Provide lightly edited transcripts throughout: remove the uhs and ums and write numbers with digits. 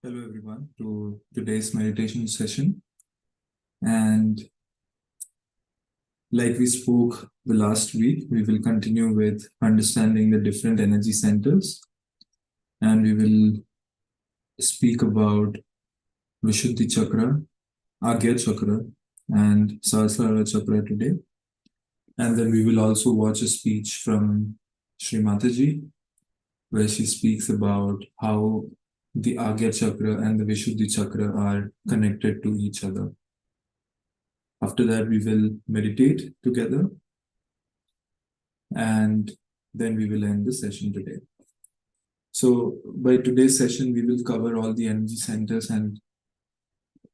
Hello, everyone, to today's meditation session. And like we spoke the last week, we will continue with understanding the different energy centers. And we will speak about Vishuddhi Chakra, Agya Chakra, and Sahasrara Chakra today. And then we will also watch a speech from Sri Mataji, where she speaks about how the Agya Chakra and the Vishuddhi Chakra are connected to each other. After that, we will meditate together, and then we will end the session today. So by today's session, we will cover all the energy centers, and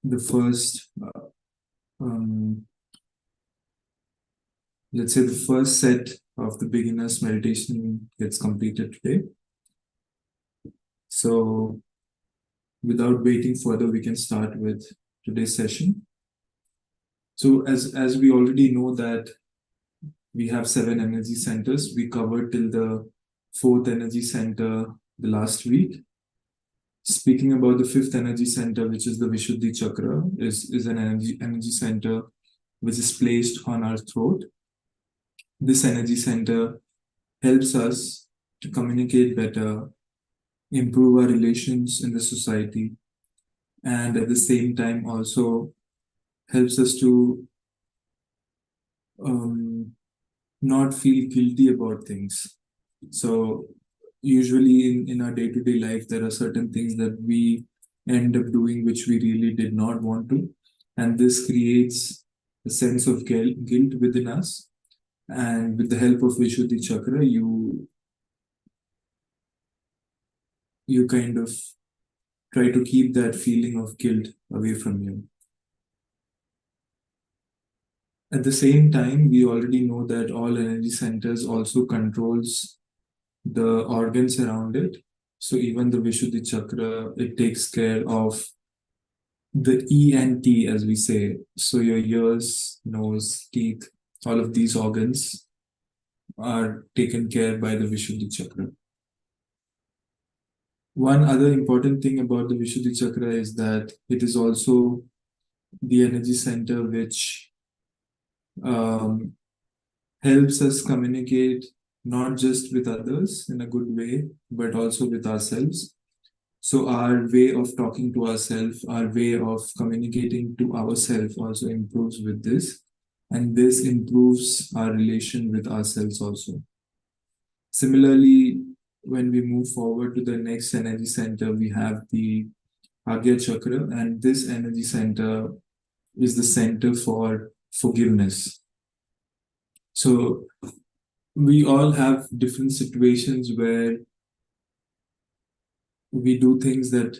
the first, let's say the first set of the beginner's meditation gets completed today. So without waiting further, we can start with today's session. So as we already know that we have 7 energy centers, we covered till the 4th energy center the last week. Speaking about the 5th energy center, which is the Vishuddhi Chakra, is an energy center which is placed on our throat. This energy center helps us to communicate better, improve our relations in the society, and at the same time also helps us to not feel guilty about things. So usually in our day-to-day life, there are certain things that we end up doing which we really did not want to. And this creates a sense of guilt within us. And with the help of Vishuddhi Chakra, you kind of try to keep that feeling of guilt away from you. At the same time, we already know that all energy centers also controls the organs around it. So even the Vishuddhi Chakra, it takes care of the ENT, as we say. So your ears, nose, teeth, all of these organs are taken care by the Vishuddhi Chakra. One other important thing about the Vishuddhi Chakra is that it is also the energy center which helps us communicate not just with others in a good way, but also with ourselves. So our way of talking to ourselves, our way of communicating to ourselves also improves with this. And this improves our relation with ourselves also. Similarly, when we move forward to the next energy center, we have the Agya Chakra, and this energy center is the center for forgiveness. So we all have different situations where we do things that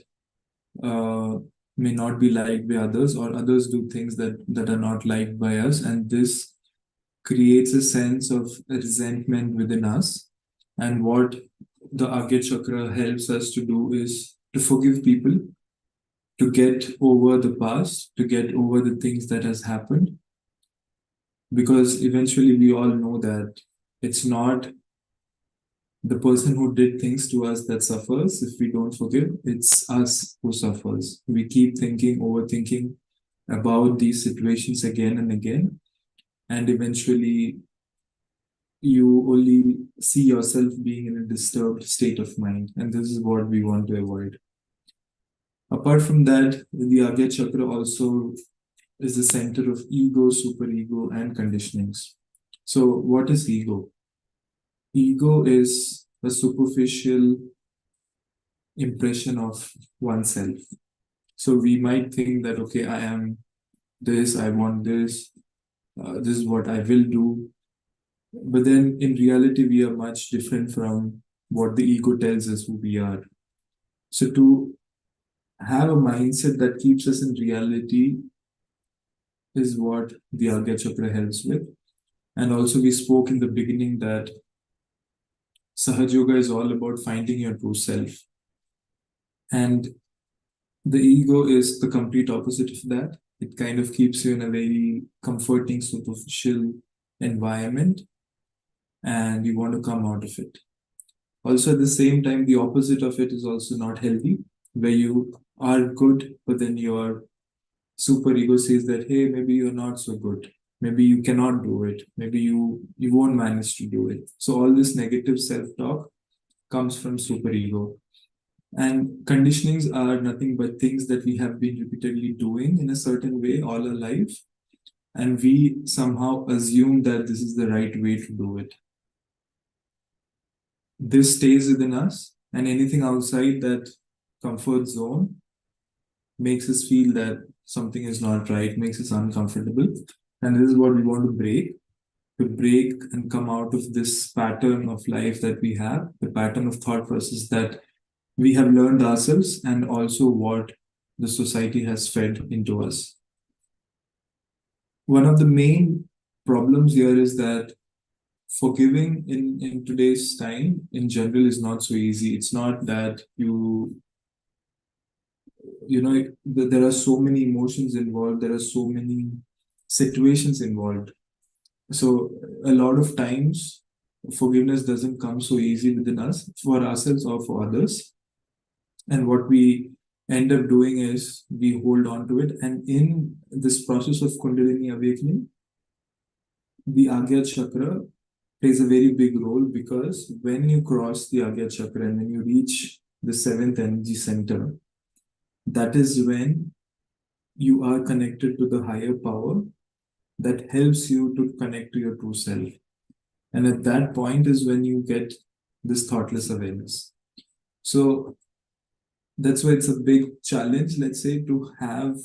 may not be liked by others, or others do things that are not liked by us, and this creates a sense of resentment within us. And what the Agya Chakra helps us to do is to forgive people, to get over the past, to get over the things that has happened, because eventually we all know that it's not the person who did things to us that suffers if we don't forgive. It's us who suffers. We keep thinking, overthinking about these situations again and again, and eventually you only see yourself being in a disturbed state of mind, and this is what we want to avoid. Apart from that, the Agya Chakra also is the center of ego, superego, and conditionings. So what is ego? Ego is a superficial impression of oneself. So we might think that, okay, I am this, I want this, this is what I will do. But then in reality, we are much different from what the ego tells us who we are. So to have a mindset that keeps us in reality is what the Agya Chakra helps with. And also we spoke in the beginning that Sahaja Yoga is all about finding your true self. And the ego is the complete opposite of that. It kind of keeps you in a very comforting, superficial environment, and you want to come out of it. Also, at the same time, the opposite of it is also not healthy, where you are good, but then your super ego says that, hey, maybe you're not so good. Maybe you cannot do it. Maybe you won't manage to do it. So all this negative self-talk comes from super ego. And conditionings are nothing but things that we have been repeatedly doing in a certain way all our life. And we somehow assume that this is the right way to do it. This stays within us, and anything outside that comfort zone makes us feel that something is not right, makes us uncomfortable. And this is what we want to break and come out of this pattern of life that we have, the pattern of thought process that we have learned ourselves, and also what the society has fed into us. One of the main problems here is that forgiving in today's time in general is not so easy. It's not that there are so many emotions involved, there are so many situations involved. So a lot of times forgiveness doesn't come so easy within us for ourselves or for others. And what we end up doing is we hold on to it. And in this process of Kundalini awakening, the Agya Chakra plays a very big role, because when you cross the Agya Chakra and when you reach the seventh energy center, that is when you are connected to the higher power that helps you to connect to your true self. And at that point is when you get this thoughtless awareness. So that's why it's a big challenge, let's say, to have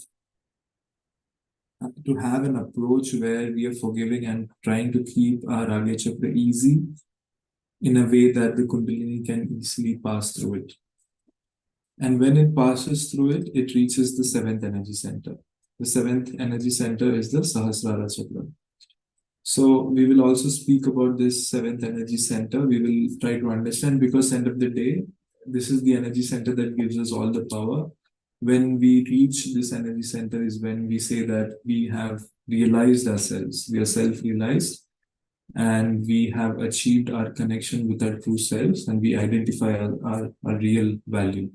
an approach where we are forgiving and trying to keep our Agya Chakra easy in a way that the Kundalini can easily pass through it. And when it passes through it, it reaches the seventh energy center. The seventh energy center is the Sahasrara Chakra. So we will also speak about this seventh energy center. We will try to understand, because end of the day, this is the energy center that gives us all the power. When we reach this energy center is when we say that we have realized ourselves. We are self-realized, and we have achieved our connection with our true selves, and we identify our real value.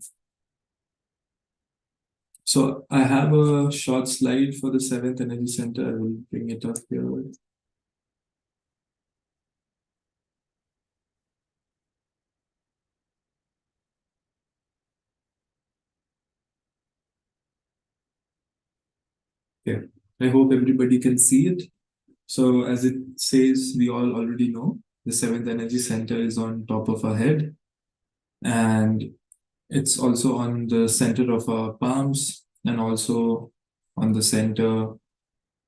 So I have a short slide for the seventh energy center. I will bring it up here. Yeah, I hope everybody can see it. So as it says, we all already know the seventh energy center is on top of our head, and it's also on the center of our palms and also on the center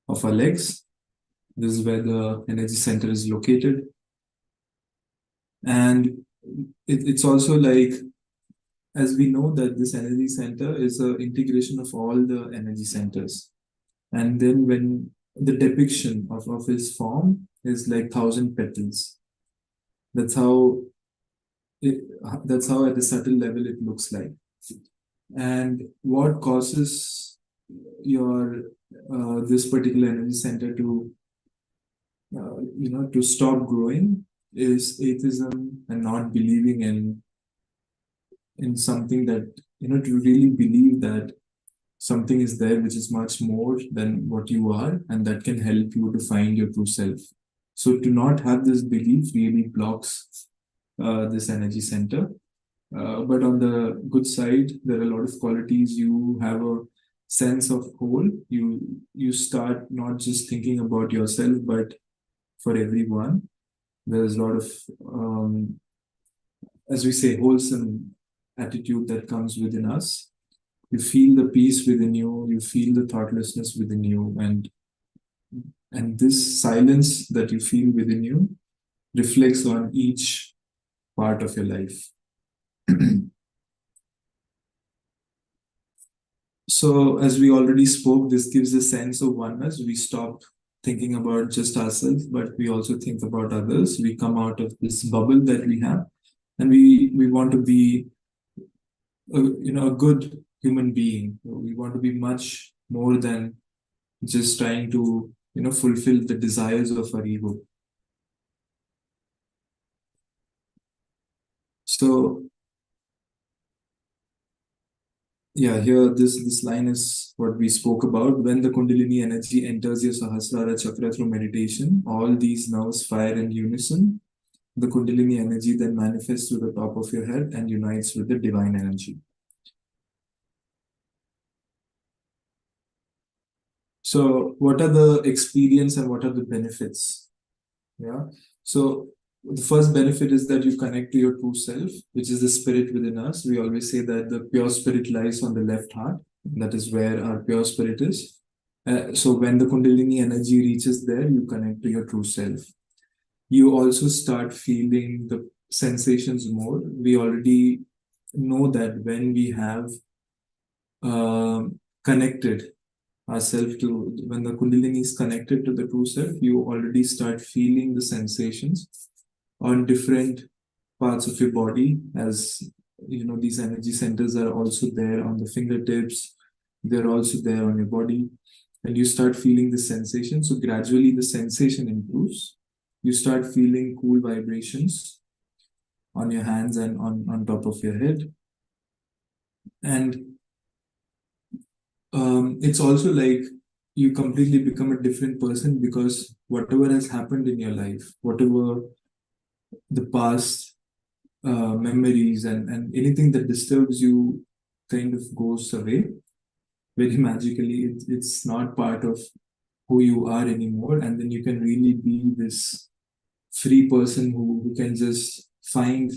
of our legs. This is where the energy center is located. And it's also like, as we know, that this energy center is an integration of all the energy centers. And then when the depiction of his form is like 1,000 petals, that's how it, that's how at a subtle level it looks like. And what causes your this particular energy center to stop growing is atheism, and not believing in something, that to really believe that something is there which is much more than what you are, and that can help you to find your true self. So to not have this belief really blocks this energy center. But on the good side, there are a lot of qualities. You have a sense of whole. You start not just thinking about yourself, but for everyone. There's a lot of, as we say, wholesome attitude that comes within us. You feel the peace within you. You feel the thoughtlessness within you, and this silence that you feel within you reflects on each part of your life. So, as we already spoke, this gives a sense of oneness. We stop thinking about just ourselves, but we also think about others. We come out of this bubble that we have, and we want to be, a good human being. We want to be much more than just trying to, fulfill the desires of our ego. So Yeah, here this line is what we spoke about. When the Kundalini energy enters your Sahasrara chakra through meditation, all these nerves fire in unison. The Kundalini energy then manifests to the top of your head and unites with the divine energy. So, what are the experience and what are the benefits? Yeah. So, the first benefit is that you connect to your true self, which is the spirit within us. We always say that the pure spirit lies on the left heart. That is where our pure spirit is. So, when the Kundalini energy reaches there, you connect to your true self. You also start feeling the sensations more. We already know that when we have connected ourselves to, when the Kundalini is connected to the true self, you already start feeling the sensations on different parts of your body. As you know, these energy centers are also there on the fingertips, they're also there on your body, and you start feeling the sensation. So gradually the sensation improves. You start feeling cool vibrations on your hands and on top of your head. And it's also like you completely become a different person, because whatever has happened in your life, whatever the past memories and anything that disturbs you kind of goes away very magically. It's not part of who you are anymore. And then you can really be this free person who can just find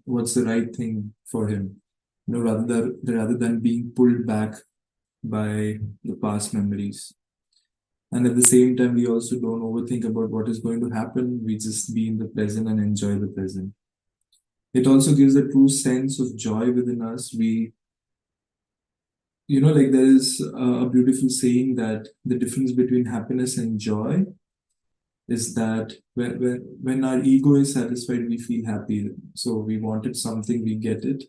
what's the right thing for him, rather than being pulled back by the past memories. And at the same time, we also don't overthink about what is going to happen. We just be in the present and enjoy the present. It also gives a true sense of joy within us. Like there is a beautiful saying that the difference between happiness and joy is that when our ego is satisfied, we feel happy. So we wanted something, we get it.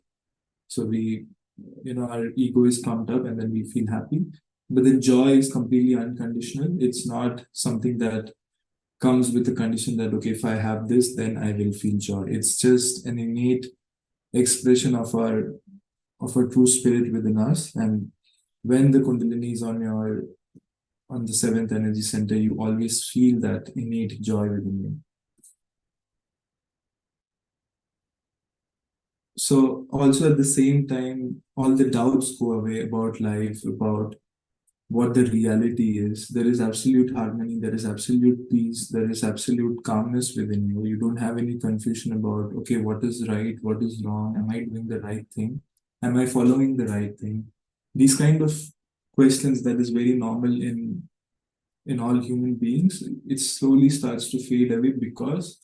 So our ego is pumped up and then we feel happy. But then joy is completely unconditional. It's not something that comes with the condition that, okay, if I have this, then I will feel joy. It's just an innate expression of our true spirit within us. And when the Kundalini is on the seventh energy center, you always feel that innate joy within you. So also at the same time, all the doubts go away about life, about what the reality is. There is absolute harmony, there is absolute peace, there is absolute calmness within you. You don't have any confusion about, okay, what is right, what is wrong, am I doing the right thing? Am I following the right thing? These kind of questions that is very normal in all human beings, it slowly starts to fade away, because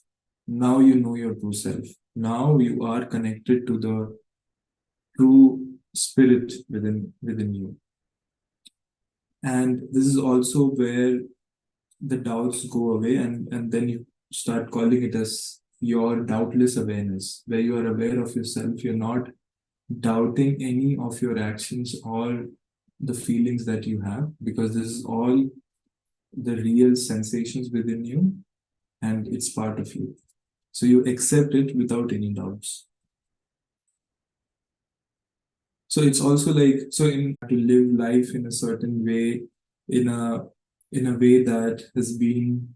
now you know your true self. Now you are connected to the true spirit within you. And this is also where the doubts go away, and then you start calling it as your doubtless awareness, where you are aware of yourself. You're not doubting any of your actions or the feelings that you have, because this is all the real sensations within you, and it's part of you. So you accept it without any doubts. So it's also like, so in to live life in a certain way, in a way that has been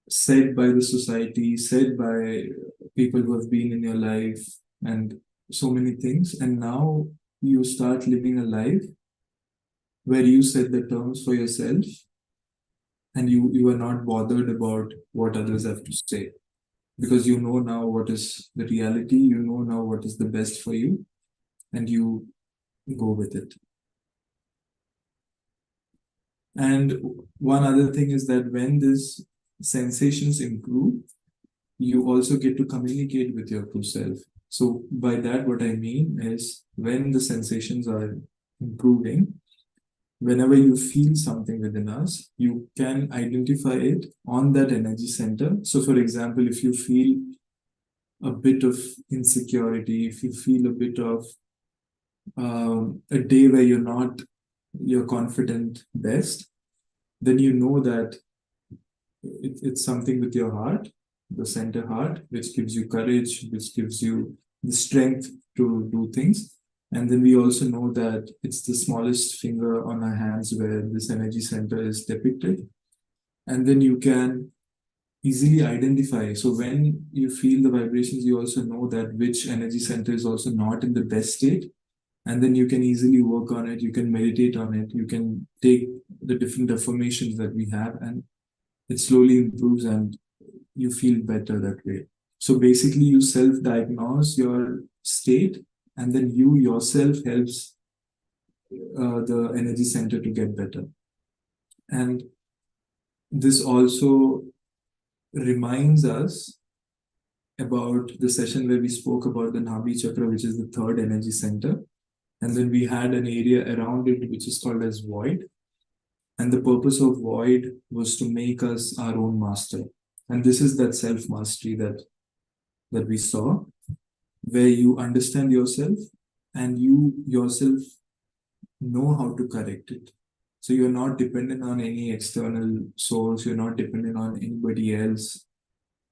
said by the society, said by people who have been in your life, and so many things. And now you start living a life where you set the terms for yourself, and you are not bothered about what others have to say, because you know now what is the reality, you know now what is the best for you, and you go with it. And one other thing is that when these sensations improve, you also get to communicate with your true self. So by that, what I mean is, when the sensations are improving, whenever you feel something within us, you can identify it on that energy center. So for example, if you feel a bit of insecurity, if you feel a bit of a day where you're not your confident best, then you know that it's something with your heart, the center heart, which gives you courage, which gives you the strength to do things. And then we also know that it's the smallest finger on our hands where this energy center is depicted. And then you can easily identify. So when you feel the vibrations, you also know that which energy center is also not in the best state. And then you can easily work on it. You can meditate on it. You can take the different affirmations that we have, and it slowly improves and you feel better that way. So basically, you self-diagnose your state, and then you yourself helps the energy center to get better. And this also reminds us about the session where we spoke about the Nabhi Chakra, which is the third energy center. And then we had an area around it which is called as void. And the purpose of void was to make us our own master. And this is that self-mastery that we saw, where you understand yourself and you yourself know how to correct it. So you're not dependent on any external source, you're not dependent on anybody else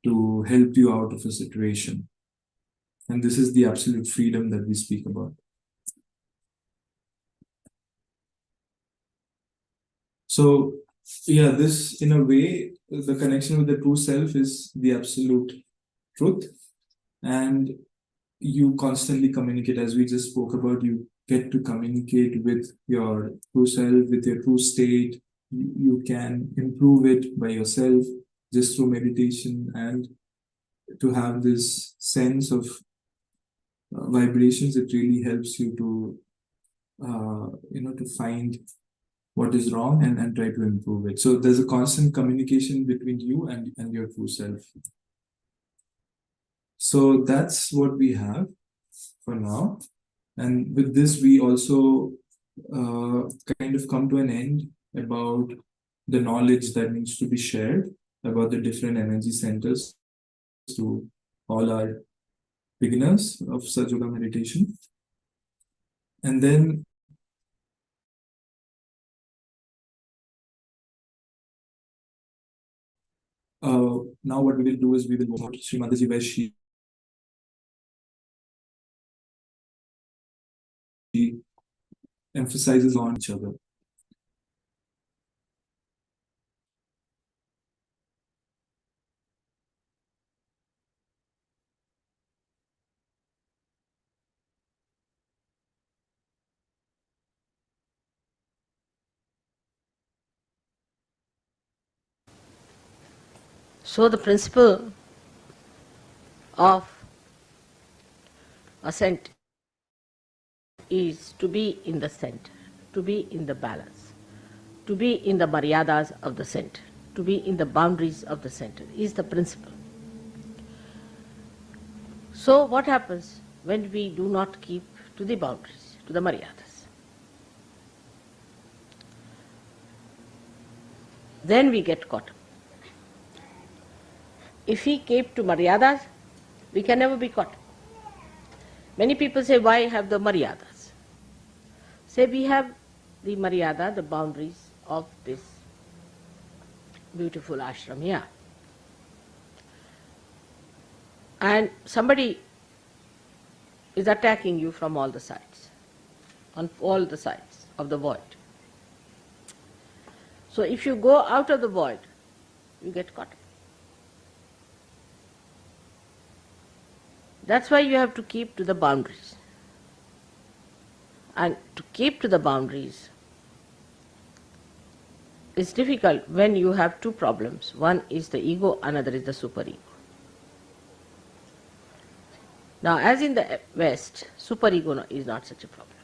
to help you out of a situation. And this is the absolute freedom that we speak about. So, yeah, this in a way, the connection with the true self is the absolute truth. And you constantly communicate, as we just spoke about, you get to communicate with your true self, with your true state. You can improve it by yourself just through meditation, and to have this sense of vibrations, it really helps you to to find what is wrong and try to improve it. So there's a constant communication between you and your true self. So that's what we have for now. And with this, we also kind of come to an end about the knowledge that needs to be shared about the different energy centers to all our beginners of Sahaja Yoga meditation. And then now what we will do is we will go to Sri Mataji, where she emphasizes on each other. So the principle of ascent is to be in the center, to be in the balance, to be in the maryadas of the center, to be in the boundaries of the center is the principle. So what happens when we do not keep to the boundaries, to the maryadas? Then we get caught up. If we keep to maryadas, we can never be caught. Many people say, why have the maryadas? Say we have the maryada, the boundaries of this beautiful ashram here. And somebody is attacking you from all the sides, on all the sides of the void. So if you go out of the void, you get caught. That's why you have to keep to the boundaries. And to keep to the boundaries is difficult when you have two problems. One is the ego, another is the superego. Now, as in the West, superego is not such a problem.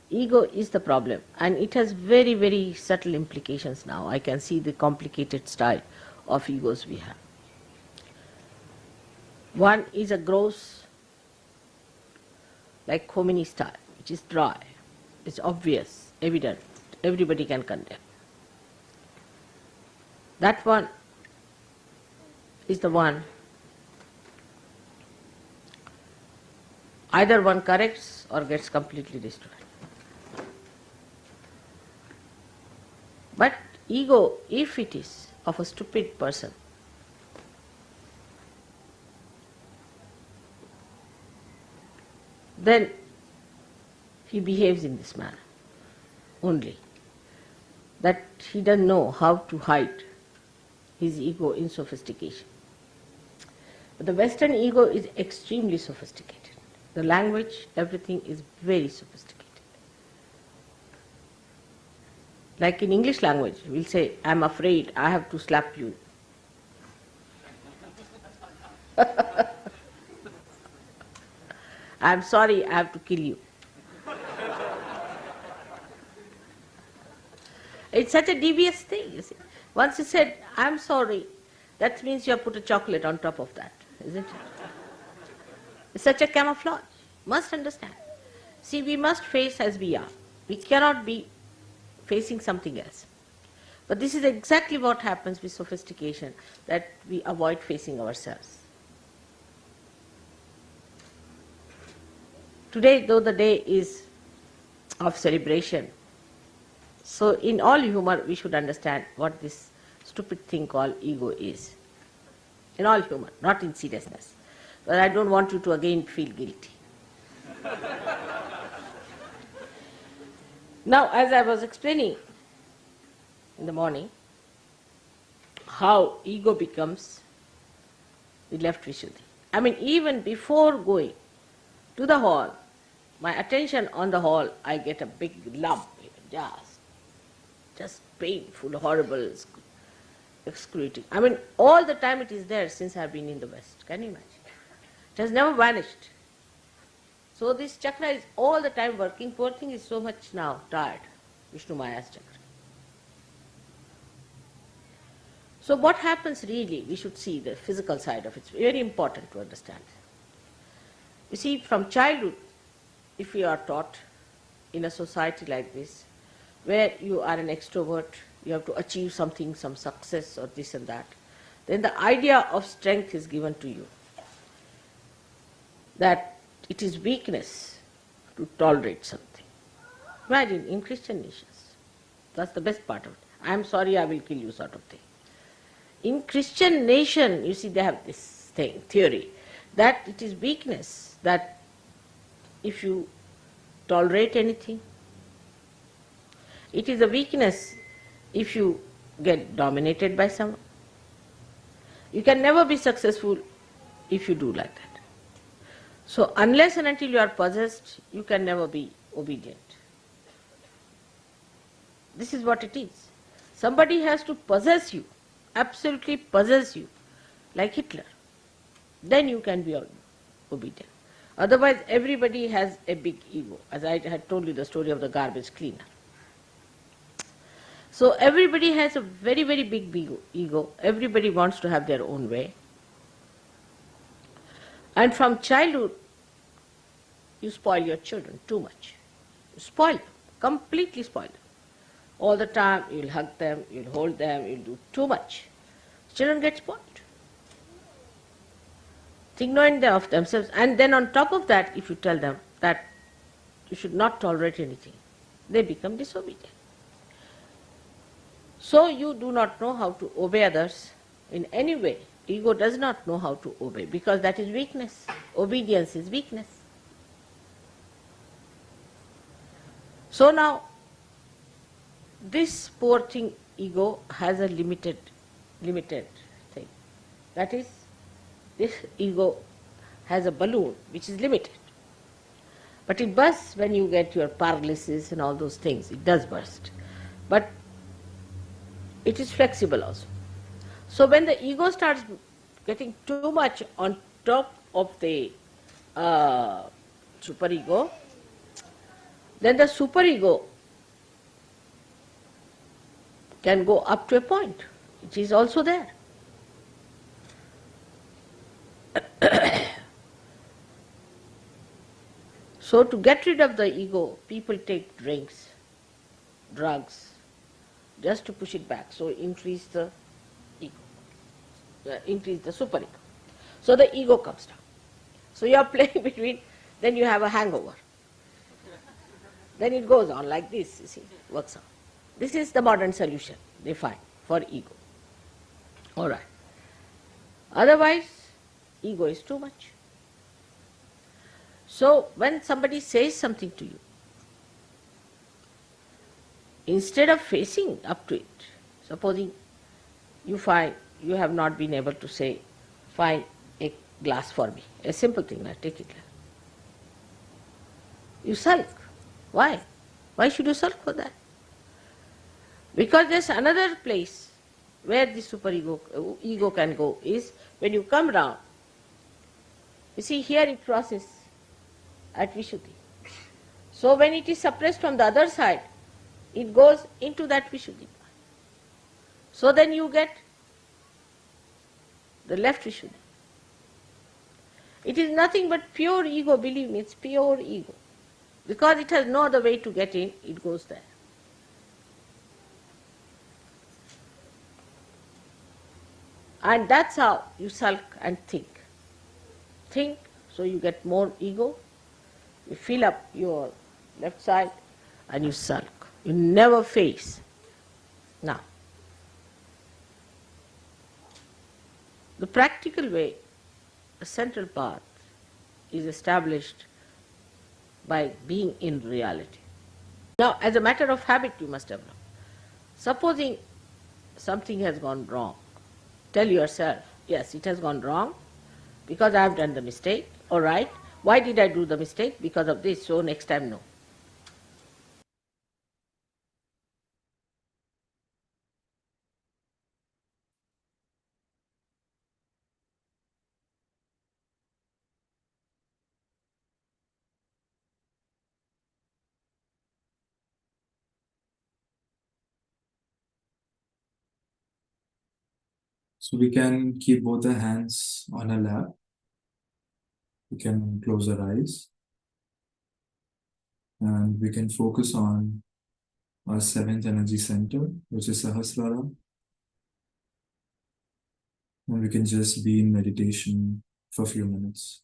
Ego is the problem, and it has very, very subtle implications now. I can see the complicated style of egos we have. One is a gross, like Khomeini style, which is dry, it's obvious, evident, everybody can condemn. That one is the one, either one corrects or gets completely destroyed. But ego, if it is of a stupid person, then he behaves in this manner only, that he doesn't know how to hide his ego in sophistication. But the Western ego is extremely sophisticated. The language, everything is very sophisticated. Like in English language, we'll say, I'm afraid I have to slap you. I'm sorry I have to kill you. It's such a devious thing, you see. Once you said, I'm sorry, that means you have put a chocolate on top of that, isn't it? It's such a camouflage. Must understand. See, we must face as we are. We cannot be facing something else. But this is exactly what happens with sophistication, that we avoid facing ourselves. Today, though the day is of celebration, so in all humor we should understand what this stupid thing called ego is. In all humor, not in seriousness. But I don't want you to again feel guilty. Now, as I was explaining in the morning, how ego becomes the left Vishuddhi. I mean, even before going to the hall, my attention on the hall, I get a big lump, just painful, horrible, excruciating. I mean, all the time it is there since I have been in the West. Can you imagine? It has never vanished. So this chakra is all the time working. Poor thing is so much now tired, Vishnu Maya's chakra. So what happens really, we should see the physical side of it. It's very important to understand. You see, from childhood, if we are taught in a society like this, where you are an extrovert, you have to achieve something, some success or this and that, then the idea of strength is given to you. That it is weakness to tolerate something. Imagine in Christian nations, that's the best part of it. I am sorry, I will kill you sort of thing. In Christian nation, you see, they have this thing, theory, that it is weakness, that if you tolerate anything, it is a weakness if you get dominated by someone. You can never be successful if you do like that. So unless and until you are possessed, you can never be obedient. This is what it is. Somebody has to possess you, absolutely possess you, like Hitler. Then you can be obedient. Otherwise, everybody has a big ego, as I had told you the story of the garbage cleaner. So everybody has a very, very big ego. Everybody wants to have their own way. And from childhood, you spoil your children too much. You spoil them, completely spoil them. All the time, you'll hug them, you'll hold them, you'll do too much. Children get spoiled. Think no end of themselves. And then on top of that, if you tell them that you should not tolerate anything, they become disobedient. So you do not know how to obey others in any way. Ego does not know how to obey because that is weakness. Obedience is weakness. So now, this poor thing, ego, has a limited thing. That is, this ego has a balloon which is limited. But it bursts when you get your paralysis and all those things. It does burst. But it is flexible also. So when the ego starts getting too much on top of the superego, then the superego can go up to a point. It is also there. So to get rid of the ego, people take drinks, drugs, just to push it back. So increase the ego, increase the superego. So the ego comes down. So you are playing between, then you have a hangover. Then it goes on like this, you see, works on. This is the modern solution they find for ego. All right. Otherwise, ego is too much. So when somebody says something to you, instead of facing up to it, supposing you find you have not been able to say, find a glass for me, a simple thing, like take it. You sulk. Why? Why should you sulk for that? Because there's another place where the ego can go is when you come round. You see, here it crosses at Vishuddhi. So when it is suppressed from the other side, it goes into that Vishuddhi. So then you get the left Vishuddhi. It is nothing but pure ego, believe me, it's pure ego. Because it has no other way to get in, it goes there. And that's how you sulk and think. Think, so you get more ego, you fill up your left side and you sulk. You never face. Now, the practical way, the central path, is established by being in reality. Now, as a matter of habit, you must develop. Supposing something has gone wrong, tell yourself, yes, it has gone wrong because I have done the mistake. All right, why did I do the mistake? Because of this, so next time no. So we can keep both our hands on our lap. We can close our eyes. And we can focus on our seventh energy center, which is Sahasrara. And we can just be in meditation for a few minutes.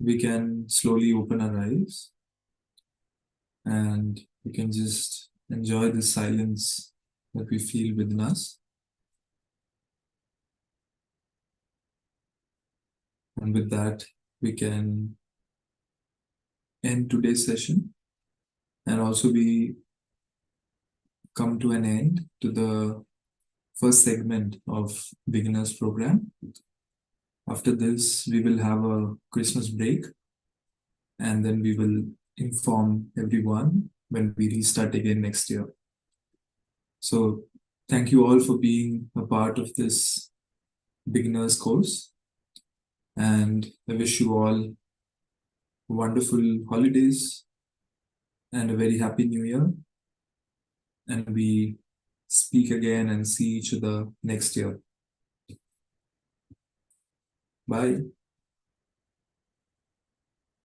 We can slowly open our eyes and we can just enjoy the silence that we feel within us. And with that, we can end today's session and also we come to an end to the first segment of beginners program. After this, we will have a Christmas break and then we will inform everyone when we restart again next year. So thank you all for being a part of this beginners course. And I wish you all wonderful holidays and a very happy new year. And we speak again and see each other next year. Bye.